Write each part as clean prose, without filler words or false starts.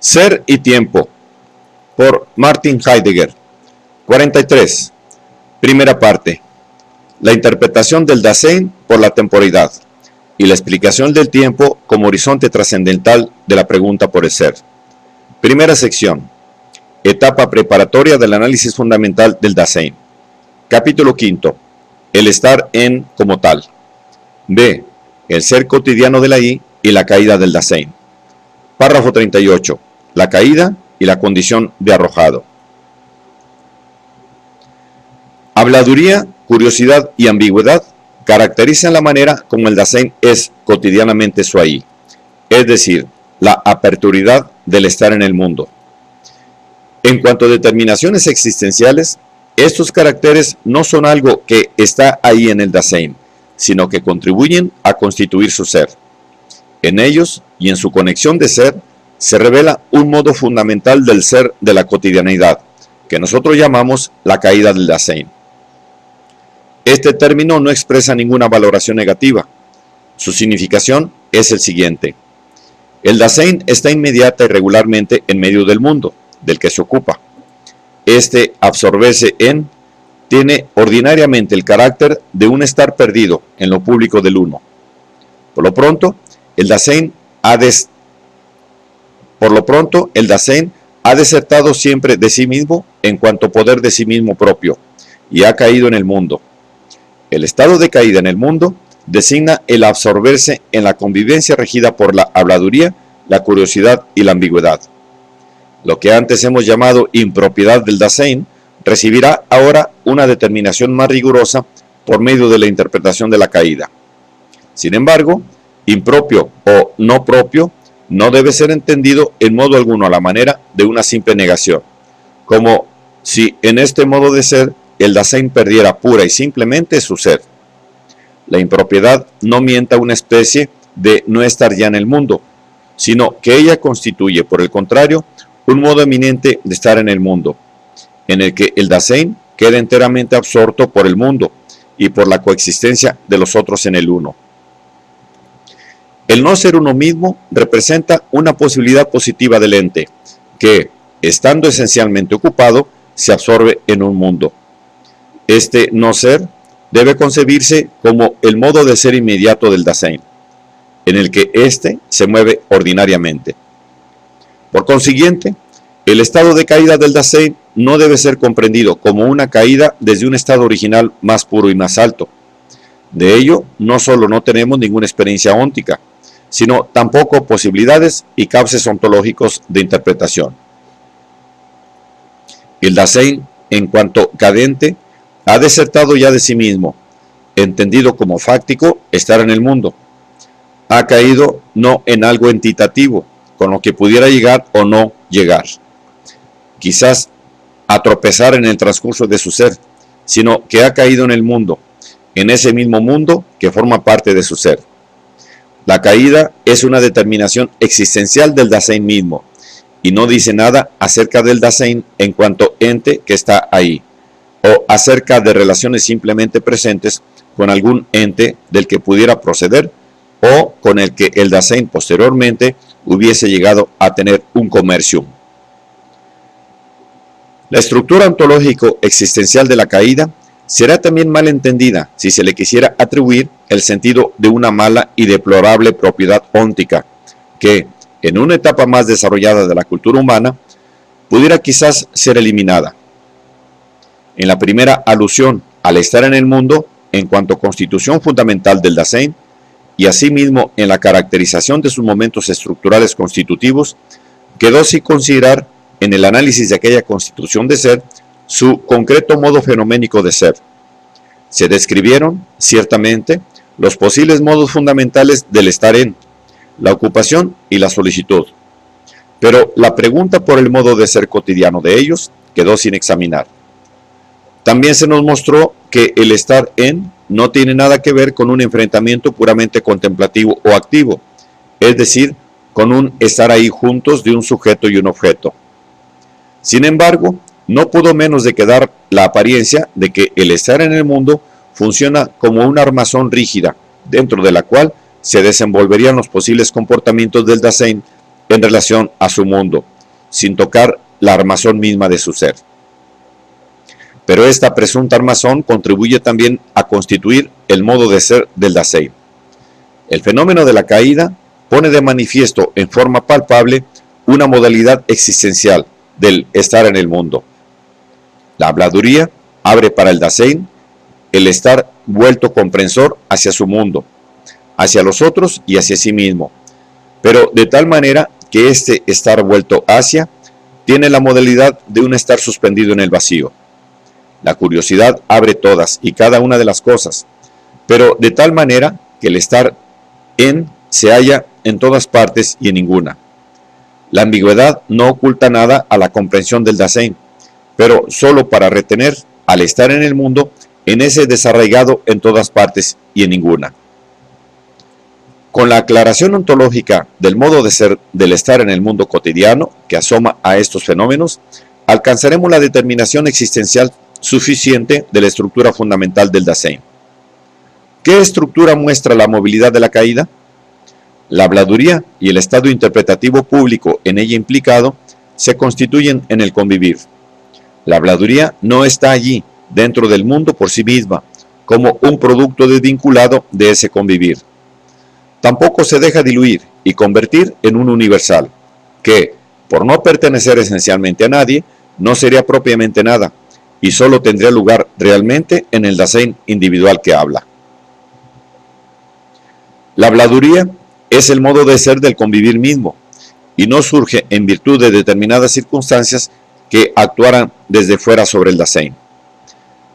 Ser y tiempo, por Martin Heidegger. 43. Primera parte. La interpretación del Dasein por la temporalidad y la explicación del tiempo como horizonte trascendental de la pregunta por el ser. Primera sección. Etapa preparatoria del análisis fundamental del Dasein. Capítulo quinto. El estar en como tal. B. El ser cotidiano de la I y la caída del Dasein. Párrafo 38. La caída y la condición de arrojado. Habladuría, curiosidad y ambigüedad caracterizan la manera como el Dasein es cotidianamente su ahí, es decir, la aperturidad del estar en el mundo. En cuanto a determinaciones existenciales, estos caracteres no son algo que está ahí en el Dasein, sino que contribuyen a constituir su ser. En ellos y en su conexión de ser, se revela un modo fundamental del ser de la cotidianidad, que nosotros llamamos la caída del Dasein. Este término no expresa ninguna valoración negativa. Su significación es el siguiente. El Dasein está inmediata y regularmente en medio del mundo, del que se ocupa. Este absorberse en tiene ordinariamente el carácter de un estar perdido en lo público del uno. Por lo pronto, el Dasein ha desertado siempre de sí mismo en cuanto poder de sí mismo propio, y ha caído en el mundo. El estado de caída en el mundo designa el absorberse en la convivencia regida por la habladuría, la curiosidad y la ambigüedad. Lo que antes hemos llamado impropiedad del Dasein recibirá ahora una determinación más rigurosa por medio de la interpretación de la caída. Sin embargo, impropio o no propio no debe ser entendido en modo alguno a la manera de una simple negación, como si en este modo de ser el Dasein perdiera pura y simplemente su ser. La impropiedad no mienta una especie de no estar ya en el mundo, sino que ella constituye, por el contrario, un modo eminente de estar en el mundo, en el que el Dasein queda enteramente absorto por el mundo y por la coexistencia de los otros en el uno. El no ser uno mismo representa una posibilidad positiva del ente, que, estando esencialmente ocupado, se absorbe en un mundo. Este no ser debe concebirse como el modo de ser inmediato del Dasein, en el que éste se mueve ordinariamente. Por consiguiente, el estado de caída del Dasein no debe ser comprendido como una caída desde un estado original más puro y más alto. De ello, no solo no tenemos ninguna experiencia óntica, sino tampoco posibilidades y cauces ontológicos de interpretación. El Dasein, en cuanto cadente, ha desertado ya de sí mismo, entendido como fáctico estar en el mundo. Ha caído no en algo entitativo, con lo que pudiera llegar o no llegar, quizás a tropezar en el transcurso de su ser, sino que ha caído en el mundo, en ese mismo mundo que forma parte de su ser. La caída es una determinación existencial del Dasein mismo, y no dice nada acerca del Dasein en cuanto ente que está ahí, o acerca de relaciones simplemente presentes con algún ente del que pudiera proceder, o con el que el Dasein posteriormente hubiese llegado a tener un comercio. La estructura ontológico-existencial de la caída será también mal entendida si se le quisiera atribuir el sentido de una mala y deplorable propiedad óntica, que, en una etapa más desarrollada de la cultura humana, pudiera quizás ser eliminada. En la primera alusión al estar en el mundo, en cuanto constitución fundamental del Dasein, y asimismo en la caracterización de sus momentos estructurales constitutivos, quedó sin considerar en el análisis de aquella constitución de ser su concreto modo fenoménico de ser. Se describieron, ciertamente, los posibles modos fundamentales del estar en, la ocupación y la solicitud, pero la pregunta por el modo de ser cotidiano de ellos quedó sin examinar. También se nos mostró que el estar en no tiene nada que ver con un enfrentamiento puramente contemplativo o activo, es decir, con un estar ahí juntos de un sujeto y un objeto. Sin embargo, no pudo menos de quedar la apariencia de que el estar en el mundo funciona como una armazón rígida, dentro de la cual se desenvolverían los posibles comportamientos del Dasein en relación a su mundo, sin tocar la armazón misma de su ser. Pero esta presunta armazón contribuye también a constituir el modo de ser del Dasein. El fenómeno de la caída pone de manifiesto en forma palpable una modalidad existencial del estar en el mundo. La habladuría abre para el Dasein el estar vuelto comprensor hacia su mundo, hacia los otros y hacia sí mismo, pero de tal manera que este estar vuelto hacia tiene la modalidad de un estar suspendido en el vacío. La curiosidad abre todas y cada una de las cosas, pero de tal manera que el estar en se halla en todas partes y en ninguna. La ambigüedad no oculta nada a la comprensión del Dasein, pero solo para retener al estar en el mundo en ese desarraigado en todas partes y en ninguna. Con la aclaración ontológica del modo de ser del estar en el mundo cotidiano que asoma a estos fenómenos, alcanzaremos la determinación existencial suficiente de la estructura fundamental del Dasein. ¿Qué estructura muestra la movilidad de la caída? La habladuría y el estado interpretativo público en ella implicado se constituyen en el convivir. La habladuría no está allí, dentro del mundo por sí misma, como un producto desvinculado de ese convivir. Tampoco se deja diluir y convertir en un universal, que, por no pertenecer esencialmente a nadie, no sería propiamente nada, y solo tendría lugar realmente en el Dasein individual que habla. La habladuría es el modo de ser del convivir mismo, y no surge en virtud de determinadas circunstancias que actuaran desde fuera sobre el Dasein.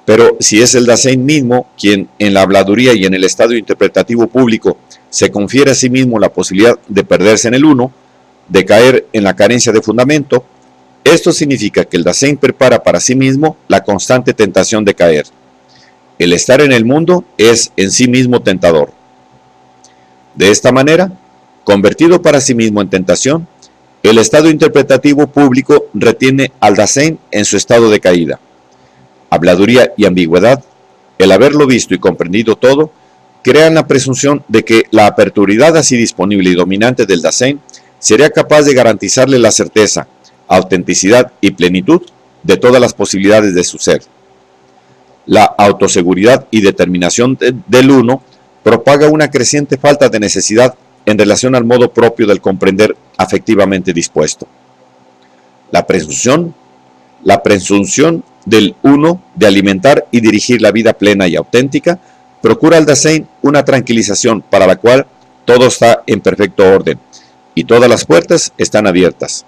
Pero si es el Dasein mismo quien en la habladuría y en el estado interpretativo público se confiere a sí mismo la posibilidad de perderse en el uno, de caer en la carencia de fundamento, esto significa que el Dasein prepara para sí mismo la constante tentación de caer. El estar en el mundo es en sí mismo tentador. De esta manera, convertido para sí mismo en tentación, el estado interpretativo público retiene al Dasein en su estado de caída. Habladuría y ambigüedad, el haberlo visto y comprendido todo, crean la presunción de que la aperturidad así disponible y dominante del Dasein sería capaz de garantizarle la certeza, autenticidad y plenitud de todas las posibilidades de su ser. La autoseguridad y determinación del uno propaga una creciente falta de necesidad en relación al modo propio del comprender afectivamente dispuesto. La presunción del uno de alimentar y dirigir la vida plena y auténtica procura al Dasein una tranquilización para la cual todo está en perfecto orden y todas las puertas están abiertas.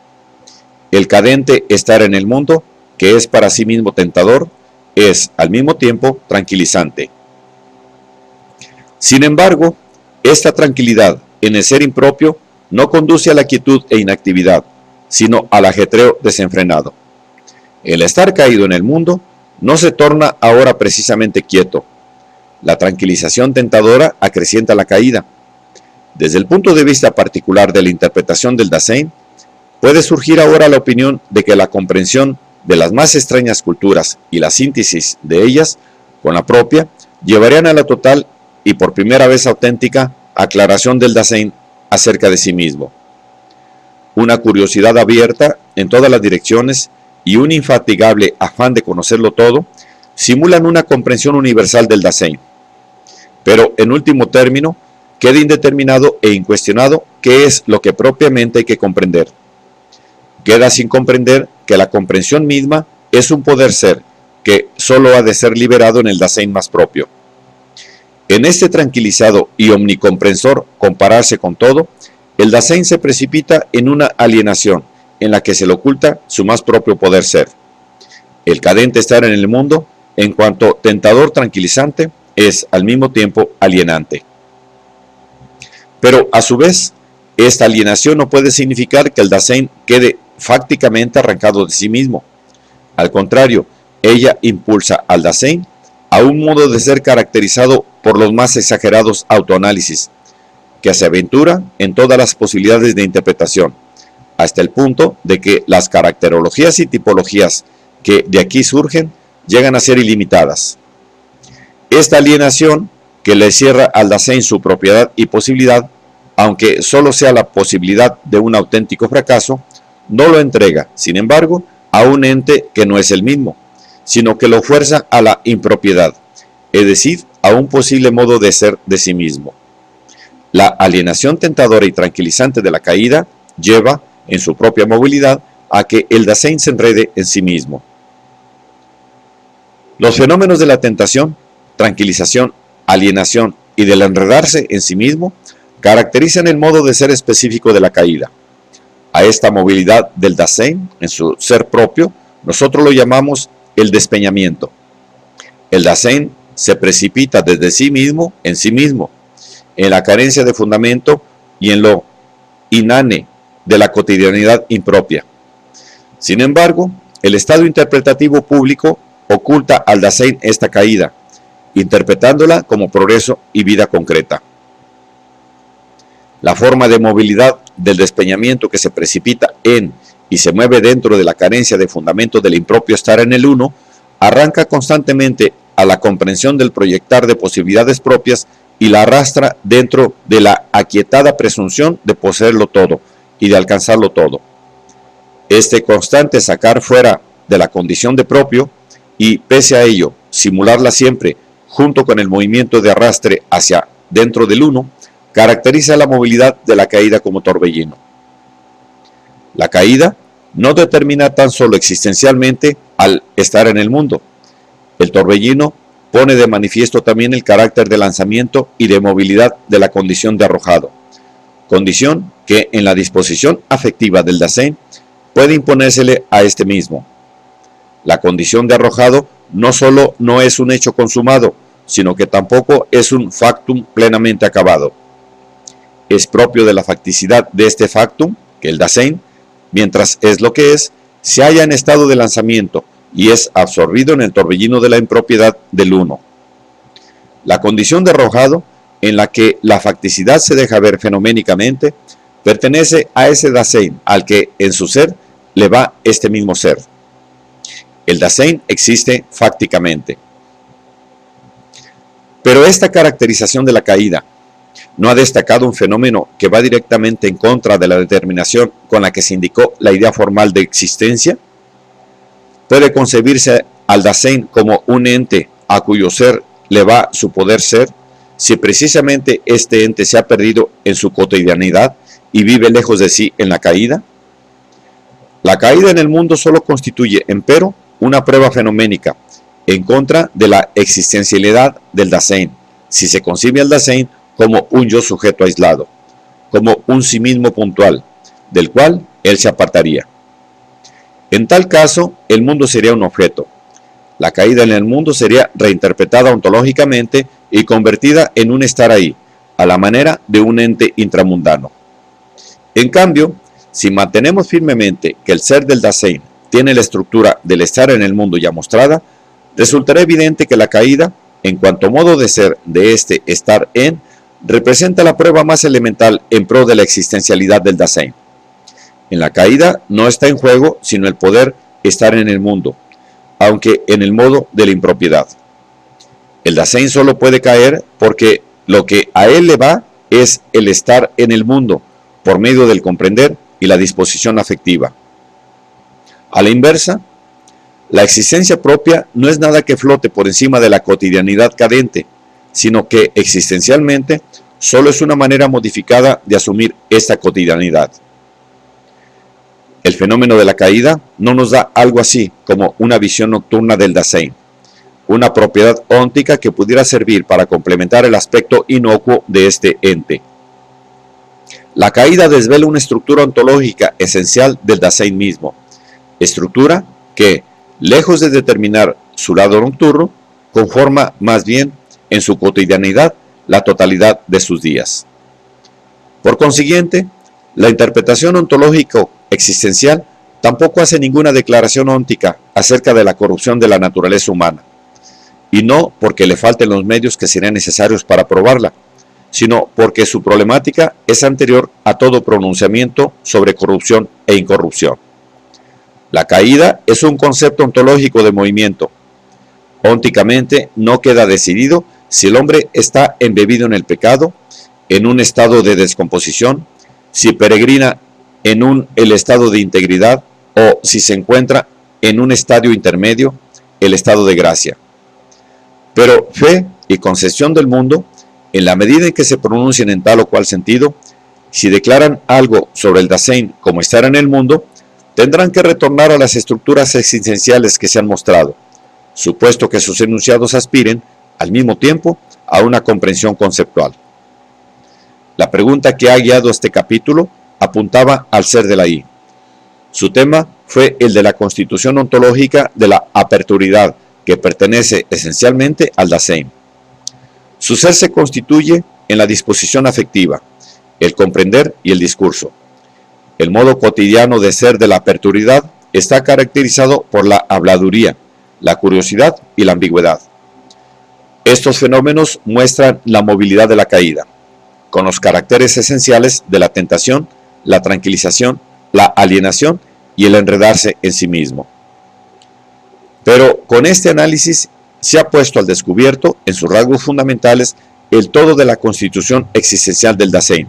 El cadente estar en el mundo, que es para sí mismo tentador, es al mismo tiempo tranquilizante. Sin embargo, esta tranquilidad en el ser impropio no conduce a la quietud e inactividad, sino al ajetreo desenfrenado. El estar caído en el mundo no se torna ahora precisamente quieto. La tranquilización tentadora acrecienta la caída. Desde el punto de vista particular de la interpretación del Dasein, puede surgir ahora la opinión de que la comprensión de las más extrañas culturas y la síntesis de ellas con la propia llevarían a la total y por primera vez auténtica aclaración del Dasein acerca de sí mismo. Una curiosidad abierta en todas las direcciones y un infatigable afán de conocerlo todo simulan una comprensión universal del Dasein. Pero en último término, queda indeterminado e incuestionado qué es lo que propiamente hay que comprender. Queda sin comprender que la comprensión misma es un poder ser que solo ha de ser liberado en el Dasein más propio. En este tranquilizado y omnicomprensor compararse con todo, el Dasein se precipita en una alienación en la que se le oculta su más propio poder ser. El cadente estar en el mundo, en cuanto tentador tranquilizante, es al mismo tiempo alienante. Pero a su vez, esta alienación no puede significar que el Dasein quede fácticamente arrancado de sí mismo. Al contrario, ella impulsa al Dasein a un modo de ser caracterizado por los más exagerados autoanálisis, que se aventura en todas las posibilidades de interpretación, hasta el punto de que las caracterologías y tipologías que de aquí surgen llegan a ser ilimitadas. Esta alienación, que le cierra al Dasein su propiedad y posibilidad, aunque solo sea la posibilidad de un auténtico fracaso, no lo entrega, sin embargo, a un ente que no es el mismo, sino que lo fuerza a la impropiedad, es decir, a un posible modo de ser de sí mismo. La alienación tentadora y tranquilizante de la caída lleva, en su propia movilidad, a que el Dasein se enrede en sí mismo. Los fenómenos de la tentación, tranquilización, alienación y del enredarse en sí mismo caracterizan el modo de ser específico de la caída. A esta movilidad del Dasein en su ser propio, nosotros lo llamamos el despeñamiento. El Dasein se precipita desde sí mismo, en la carencia de fundamento y en lo inane de la cotidianidad impropia. Sin embargo, el estado interpretativo público oculta al Dasein esta caída, interpretándola como progreso y vida concreta. La forma de movilidad del despeñamiento que se precipita en y se mueve dentro de la carencia de fundamento del impropio estar en el uno, arranca constantemente a la comprensión del proyectar de posibilidades propias y la arrastra dentro de la aquietada presunción de poseerlo todo y de alcanzarlo todo. Este constante sacar fuera de la condición de propio y, pese a ello, simularla siempre junto con el movimiento de arrastre hacia dentro del uno, caracteriza la movilidad de la caída como torbellino. La caída no determina tan solo existencialmente al estar en el mundo. El torbellino pone de manifiesto también el carácter de lanzamiento y de movilidad de la condición de arrojado, condición que en la disposición afectiva del Dasein puede imponérsele a este mismo. La condición de arrojado no solo no es un hecho consumado, sino que tampoco es un factum plenamente acabado. Es propio de la facticidad de este factum que el Dasein, mientras es lo que es, se halla en estado de lanzamiento y es absorbido en el torbellino de la impropiedad del uno. La condición de arrojado, en la que la facticidad se deja ver fenoménicamente, pertenece a ese Dasein al que en su ser le va este mismo ser. El Dasein existe fácticamente. Pero esta caracterización de la caída no ha destacado un fenómeno que va directamente en contra de la determinación con la que se indicó la idea formal de existencia. Puede concebirse al Dasein como un ente a cuyo ser le va su poder ser, si precisamente este ente se ha perdido en su cotidianidad y vive lejos de sí en la caída. La caída en el mundo solo constituye, empero, una prueba fenoménica en contra de la existencialidad del Dasein, si se concibe al Dasein como un yo sujeto aislado, como un sí mismo puntual, del cual él se apartaría. En tal caso, el mundo sería un objeto. La caída en el mundo sería reinterpretada ontológicamente y convertida en un estar ahí, a la manera de un ente intramundano. En cambio, si mantenemos firmemente que el ser del Dasein tiene la estructura del estar en el mundo ya mostrada, resultará evidente que la caída, en cuanto modo de ser de este estar en, representa la prueba más elemental en pro de la existencialidad del Dasein. En la caída no está en juego sino el poder estar en el mundo, aunque en el modo de la impropiedad. El Dasein solo puede caer porque lo que a él le va es el estar en el mundo, por medio del comprender y la disposición afectiva. A la inversa, la existencia propia no es nada que flote por encima de la cotidianidad cadente, sino que existencialmente solo es una manera modificada de asumir esta cotidianidad. El fenómeno de la caída no nos da algo así como una visión nocturna del Dasein, una propiedad óntica que pudiera servir para complementar el aspecto inocuo de este ente. La caída desvela una estructura ontológica esencial del Dasein mismo, estructura que, lejos de determinar su lado nocturno, conforma más bien en su cotidianidad la totalidad de sus días. Por consiguiente, la interpretación ontológico-existencial tampoco hace ninguna declaración óntica acerca de la corrupción de la naturaleza humana, y no porque le falten los medios que serían necesarios para probarla, sino porque su problemática es anterior a todo pronunciamiento sobre corrupción e incorrupción. La caída es un concepto ontológico de movimiento. Ónticamente no queda decidido si el hombre está embebido en el pecado, en un estado de descomposición, si peregrina el estado de integridad, o si se encuentra en un estadio intermedio, el estado de gracia. Pero fe y concepción del mundo, en la medida en que se pronuncien en tal o cual sentido, si declaran algo sobre el Dasein como estar en el mundo, tendrán que retornar a las estructuras existenciales que se han mostrado, supuesto que sus enunciados aspiren, al mismo tiempo, a una comprensión conceptual. La pregunta que ha guiado este capítulo apuntaba al ser de la I. Su tema fue el de la constitución ontológica de la aperturidad, que pertenece esencialmente al Dasein. Su ser se constituye en la disposición afectiva, el comprender y el discurso. El modo cotidiano de ser de la aperturidad está caracterizado por la habladuría, la curiosidad y la ambigüedad. Estos fenómenos muestran la movilidad de la caída, con los caracteres esenciales de la tentación, la tranquilización, la alienación y el enredarse en sí mismo. Pero con este análisis se ha puesto al descubierto, en sus rasgos fundamentales, el todo de la constitución existencial del Dasein,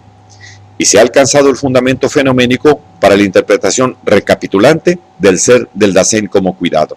y se ha alcanzado el fundamento fenoménico para la interpretación recapitulante del ser del Dasein como cuidado.